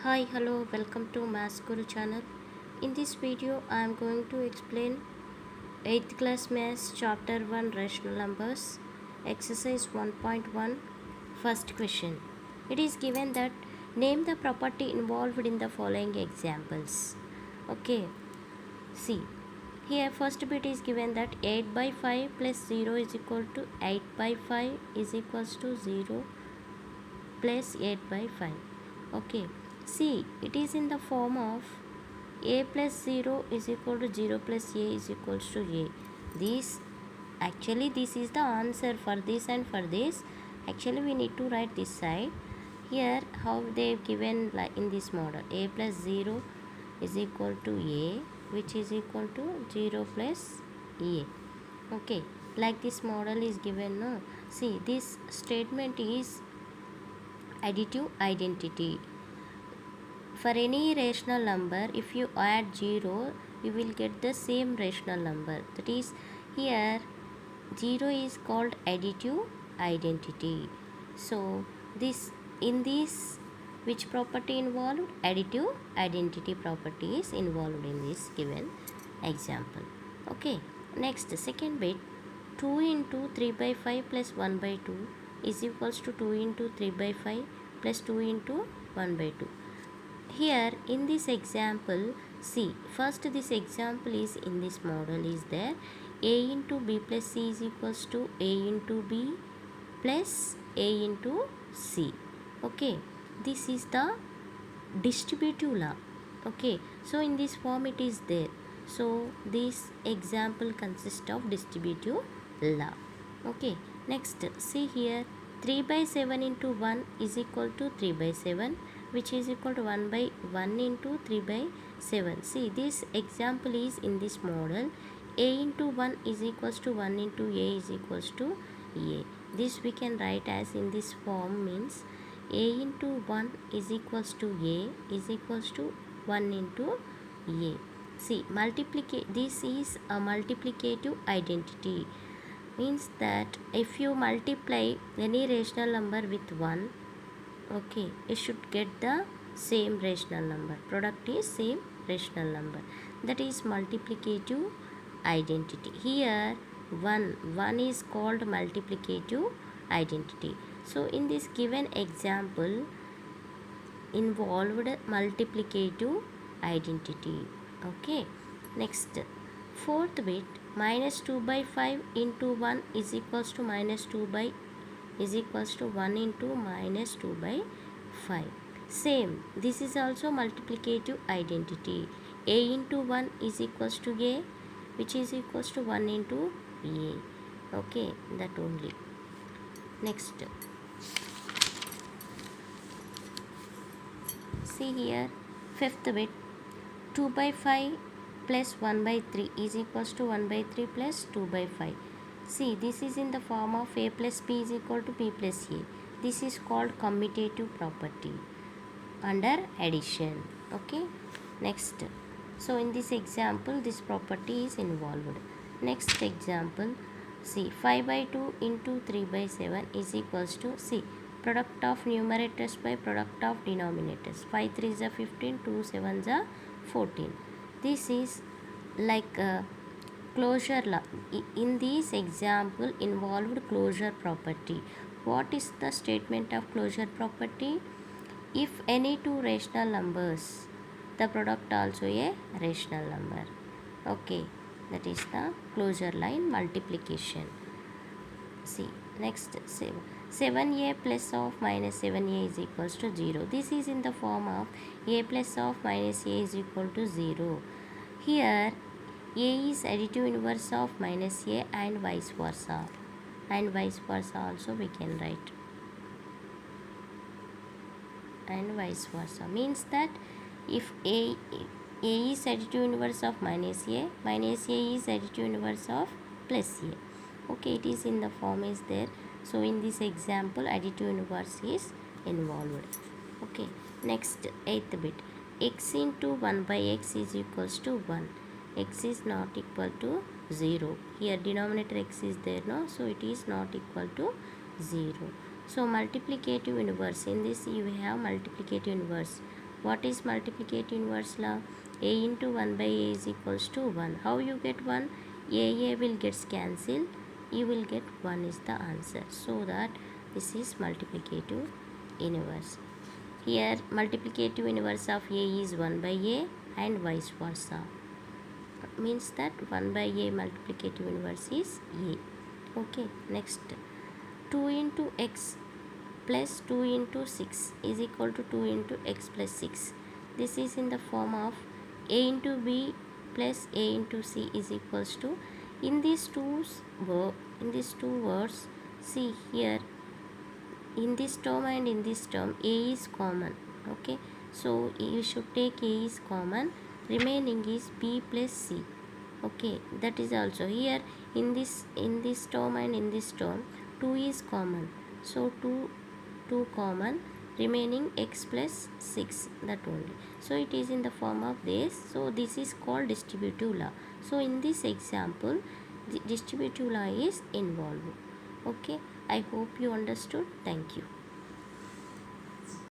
Hi, hello, welcome to Maths Guru channel. In this video, I am going to explain 8th class Maths chapter 1 rational numbers, exercise 1.1, first question. It is given that name the property involved in the following examples. Okay, see, here first bit is given that 8 by 5 plus 0 is equal to 8 by 5 is equals to 0 plus 8 by 5. Okay, see, it is in the form of a plus 0 is equal to 0 plus a is equals to a. This is the answer for this and for this. Actually, we need to write this side. Here, how they have given like in this model, a plus 0 is equal to a, which is equal to 0 plus a. Okay, like this model is given. No, see, this statement is additive identity. For any rational number, if you add 0, you will get the same rational number. That is, here 0 is called additive identity. So, this which property involved? Additive identity property is involved in this given example. Okay, next second bit, 2 into 3 by 5 plus 1 by 2 is equals to 2 into 3 by 5 plus 2 into 1 by 2. Here in this example, see, first this example is in this model is there, a into b plus c is equals to a into b plus a into c. Okay, this is the distributive law. Okay, so in this form it is there. So this example consists of distributive law. Okay, next see here, 3 by 7 into 1 is equal to 3 by 7, which is equal to 1 by 1 into 3 by 7. See, this example is in this model, a into 1 is equals to 1 into a is equals to a. This we can write as in this form, means a into 1 is equals to a is equals to 1 into a. See, this is a multiplicative identity, means that if you multiply any rational number with 1, okay, it should get the same rational number. Product is same rational number. That is multiplicative identity. Here 1 is called multiplicative identity. So in this given example involved multiplicative identity. Okay, next fourth bit, minus 2 by 5 into 1 is equals to minus 2 by is equals to 1 into minus 2 by 5. Same, this is also multiplicative identity. A into 1 is equals to a, which is equals to 1 into a. Okay, that only. Next, see here, fifth bit, 2 by 5 plus 1 by 3 is equals to 1 by 3 plus 2 by 5. See, this is in the form of a plus b is equal to b plus a. This is called commutative property under addition. Okay, next. So in this example, this property is involved. Next example, see, 5 by 2 into 3 by 7 is equals to, see, product of numerators by product of denominators. 5 3s are 15, 2 7s are 14. This is like closure law. In this example involved closure property. What is the statement of closure property? If any two rational numbers, the product also a rational number. Okay, that is the closure line multiplication. See, next 7a plus of minus 7a is equals to 0. This is in the form of a plus of minus a is equal to 0. Here a is additive inverse of minus a and vice versa. And vice versa also we can write. And vice versa means that if a is additive inverse of minus a is additive inverse of plus a. Okay, it is in the form is there. So in this example additive inverse is involved. Okay, next eighth bit, x into 1 by x is equals to 1. X is not equal to 0. Here denominator x is there, no? So it is not equal to 0. So multiplicative inverse, in this you have multiplicative inverse. What is multiplicative inverse law? A into 1 by A is equals to 1. How you get 1? A will gets cancelled. You will get 1 is the answer. So that this is multiplicative inverse. Here multiplicative inverse of A is 1 by A and vice versa. Means that 1 by A multiplicative inverse is A. Okay, next 2 into x plus 2 into 6 is equal to 2 into x plus 6. This is in the form of A into B plus A into C is equals to, in these two words, see here, in this term and in this term A is common. Okay, so you should take A is common, remaining is B plus C. Okay, that is also here in this term and in this term 2 is common, so 2 common, remaining x plus 6, that only. So it is in the form of this. So this is called distributive law. So in this example the distributive law is involved. Okay, I hope you understood. Thank you.